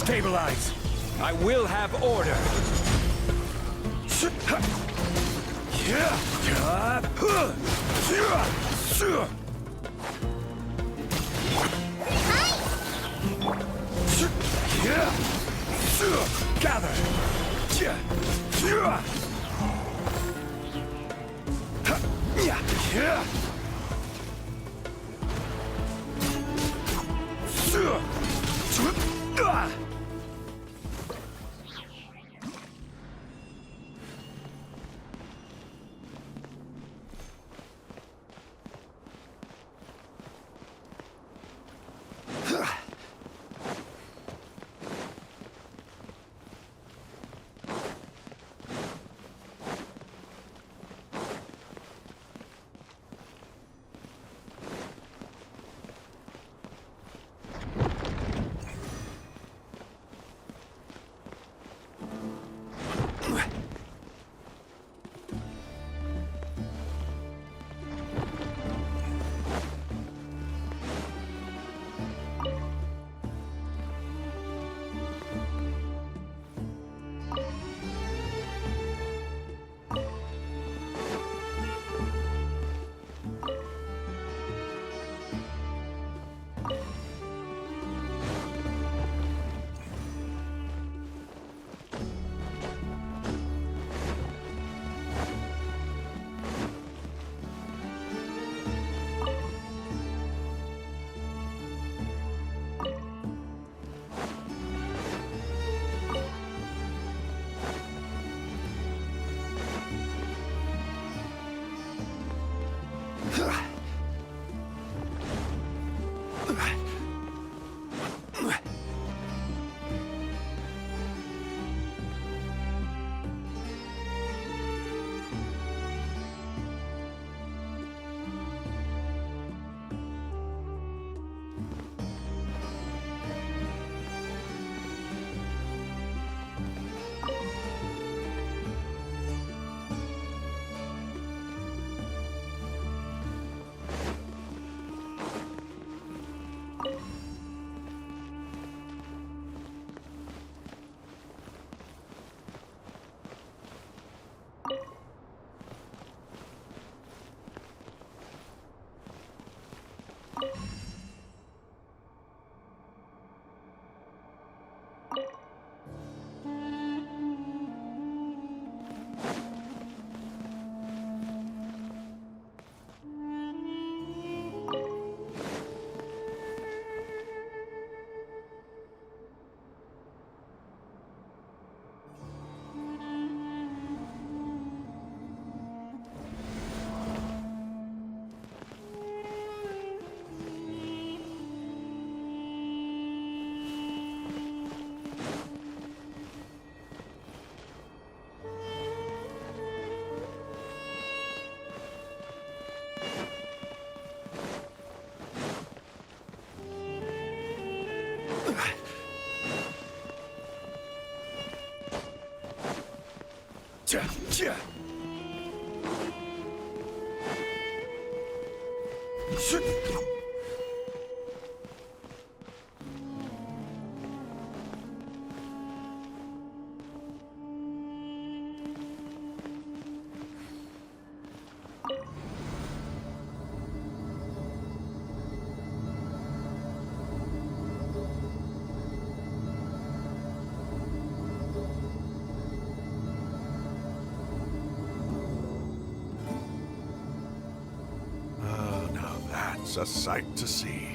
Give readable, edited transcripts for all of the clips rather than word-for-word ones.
Stabilize! I will have order! Gather! A sight to see.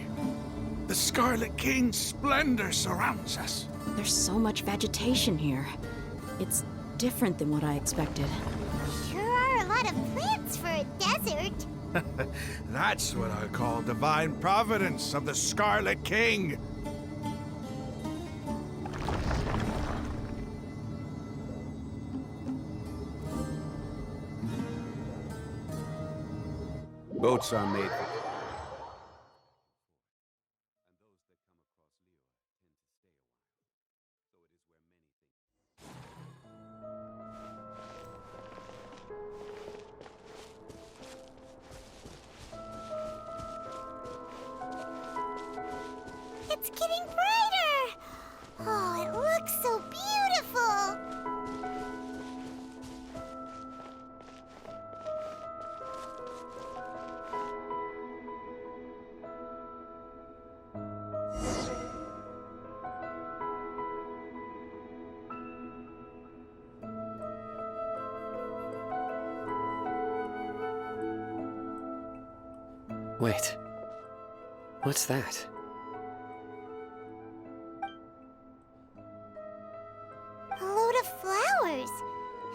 The Scarlet King's splendor surrounds us. There's so much vegetation here. It's different than what I expected. Sure are a lot of plants for a desert. That's what I call divine providence of the Scarlet King. Boats are made for... It's getting brighter! Oh, it Wait. What's that? A load of flowers.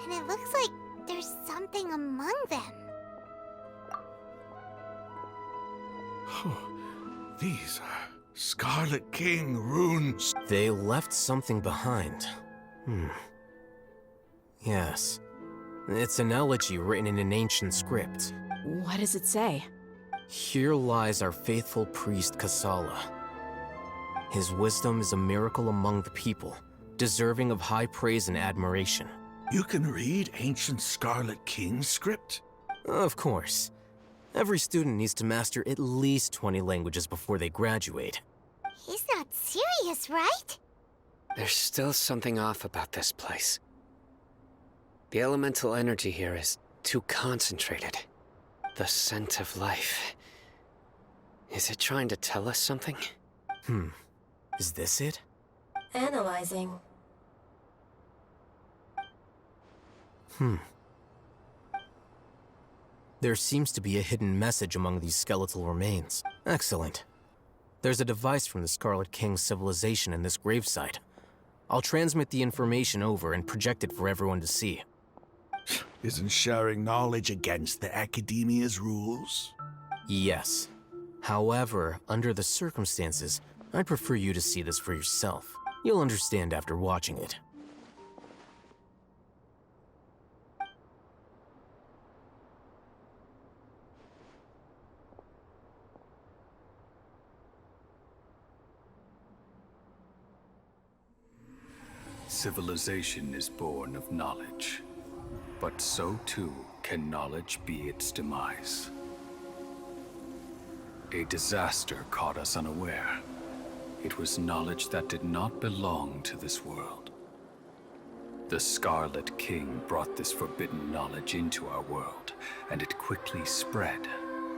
And it looks like there's something among them. These are Scarlet King runes. They left something behind. Yes. It's an elegy written in an ancient script. What does it say? Here lies our faithful priest Kasala. His wisdom is a miracle among the people, deserving of high praise and admiration. You can read ancient Scarlet King script? Of course. Every student needs to master at least 20 languages before they graduate. He's not serious, right? There's still something off about this place. The elemental energy here is too concentrated. The scent of life. Is it trying to tell us something? Is this it? Analyzing. There seems to be a hidden message among these skeletal remains. Excellent. There's a device from the Scarlet King's civilization in this gravesite. I'll transmit the information over and project it for everyone to see. Isn't sharing knowledge against the Academia's rules? Yes. However, under the circumstances, I'd prefer you to see this for yourself. You'll understand after watching it. Civilization is born of knowledge, but so too can knowledge be its demise. A disaster caught us unaware. It was knowledge that did not belong to this world. The Scarlet King brought this forbidden knowledge into our world, and it quickly spread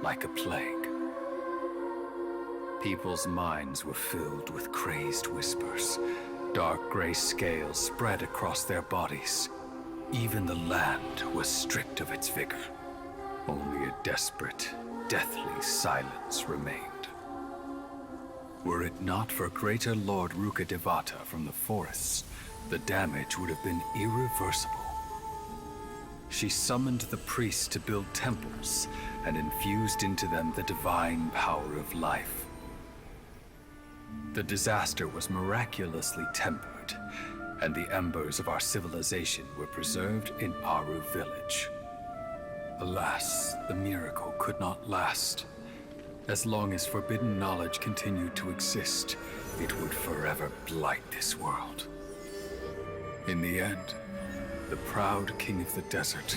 like a plague. People's minds were filled with crazed whispers. Dark gray scales spread across their bodies. Even the land was stripped of its vigor. Only a desperate, deathly silence remained. Were it not for greater Lord Rukkhadevata from the forests, the damage would have been irreversible. She summoned the priests to build temples and infused into them the divine power of life. The disaster was miraculously tempered, and the embers of our civilization were preserved in Aru village. Alas, the miracle could not last. As long as forbidden knowledge continued to exist, it would forever blight this world. In the end, the proud king of the desert,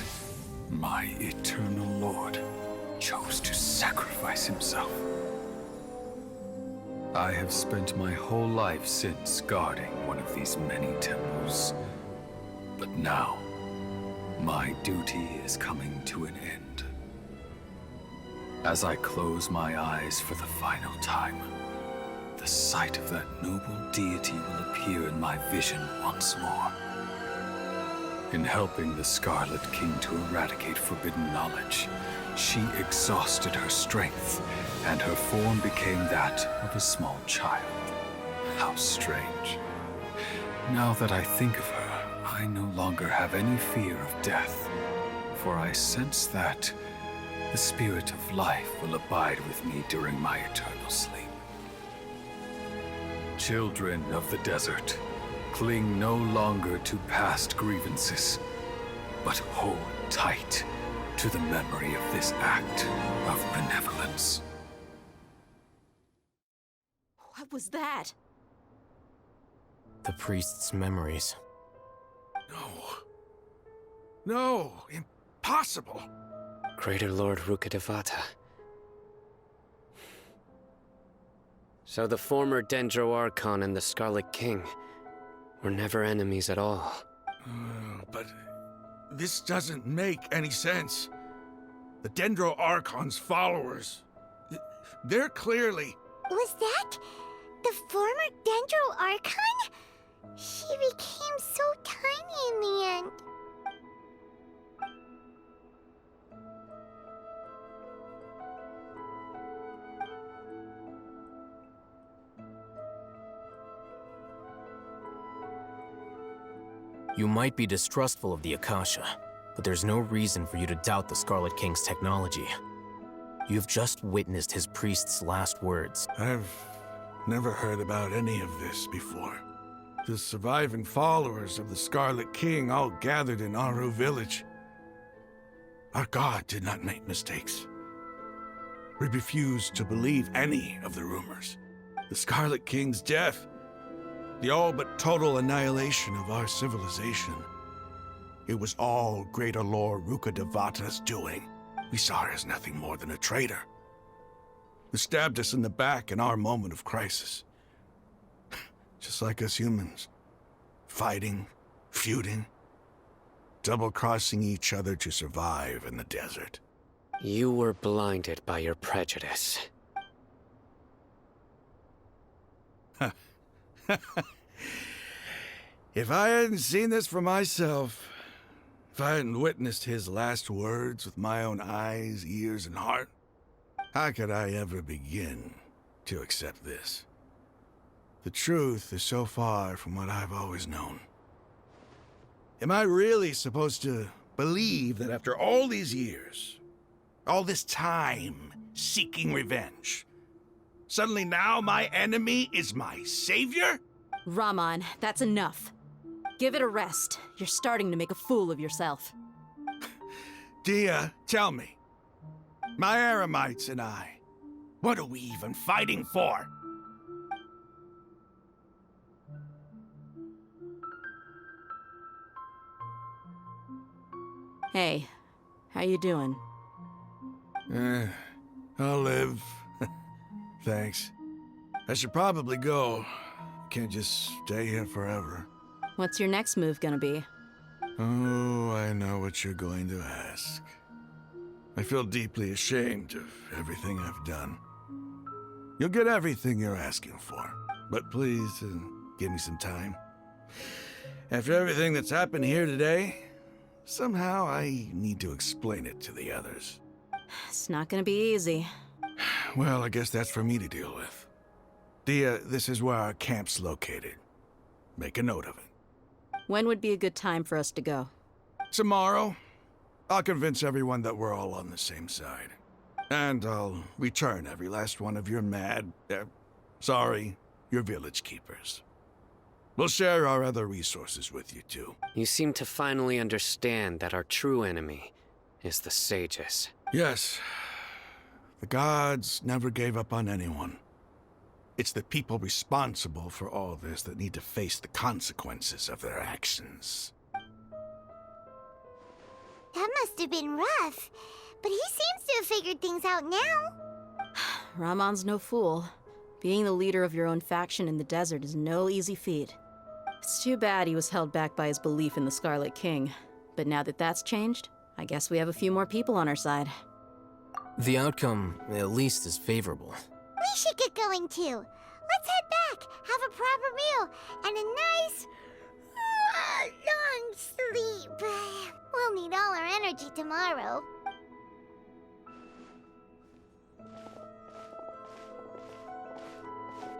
my eternal lord, chose to sacrifice himself. I have spent my whole life since guarding one of these many temples. But now, my duty is coming to an end. As I close my eyes for the final time, the sight of that noble deity will appear in my vision once more. In helping the Scarlet King to eradicate forbidden knowledge, she exhausted her strength, and her form became that of a small child. How strange. Now that I think of her, I no longer have any fear of death, for I sense that the spirit of life will abide with me during my eternal sleep. Children of the desert, cling no longer to past grievances, but hold tight to the memory of this act of benevolence. What was that? The priest's memories. No, impossible. Greater Lord Rukkhadevata. So the former Dendro Archon and the Scarlet King were never enemies at all. But this doesn't make any sense. The Dendro Archon's followers, they're clearly... Was that the former Dendro Archon? She became so tiny in the end. You might be distrustful of the Akasha, but there's no reason for you to doubt the Scarlet King's technology. You've just witnessed his priest's last words. I've never heard about any of this before. The surviving followers of the Scarlet King all gathered in Aru village. Our god did not make mistakes. We refused to believe any of the rumors. The Scarlet King's death, the all but total annihilation of our civilization. It was all Greater Lord Rukkhadevata's doing. We saw her as nothing more than a traitor, who stabbed us in the back in our moment of crisis. Just like us humans. Fighting, feuding, double-crossing each other to survive in the desert. You were blinded by your prejudice. If I hadn't seen this for myself, if I hadn't witnessed his last words with my own eyes, ears, and heart, how could I ever begin to accept this? The truth is so far from what I've always known. Am I really supposed to believe that after all these years, all this time seeking revenge, suddenly now my enemy is my savior? Raman, that's enough. Give it a rest. You're starting to make a fool of yourself. Dia, tell me. My Eremites and I, what are we even fighting for? Hey, how you doing? I'll live. Thanks. I should probably go. Can't just stay here forever. What's your next move gonna be? Oh, I know what you're going to ask. I feel deeply ashamed of everything I've done. You'll get everything you're asking for, but please, give me some time. After everything that's happened here today, somehow I need to explain it to the others. It's not gonna be easy. Well, I guess that's for me to deal with. Dia, this is where our camp's located. Make a note of it. When would be a good time for us to go? Tomorrow, I'll convince everyone that we're all on the same side. And I'll return every last one of your your village keepers. We'll share our other resources with you too. You seem to finally understand that our true enemy is the sages. Yes. The gods never gave up on anyone. It's the people responsible for all this that need to face the consequences of their actions. That must have been rough, but he seems to have figured things out now. Ramon's no fool. Being the leader of your own faction in the desert is no easy feat. It's too bad he was held back by his belief in the Scarlet King. But now that that's changed, I guess we have a few more people on our side. The outcome, at least, is favorable. We should get going too. Let's head back, have a proper meal, and a nice, long sleep. We'll need all our energy tomorrow.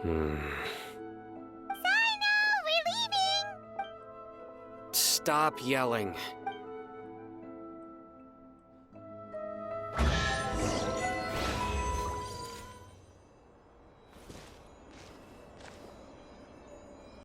Sino, we're leaving! Stop yelling.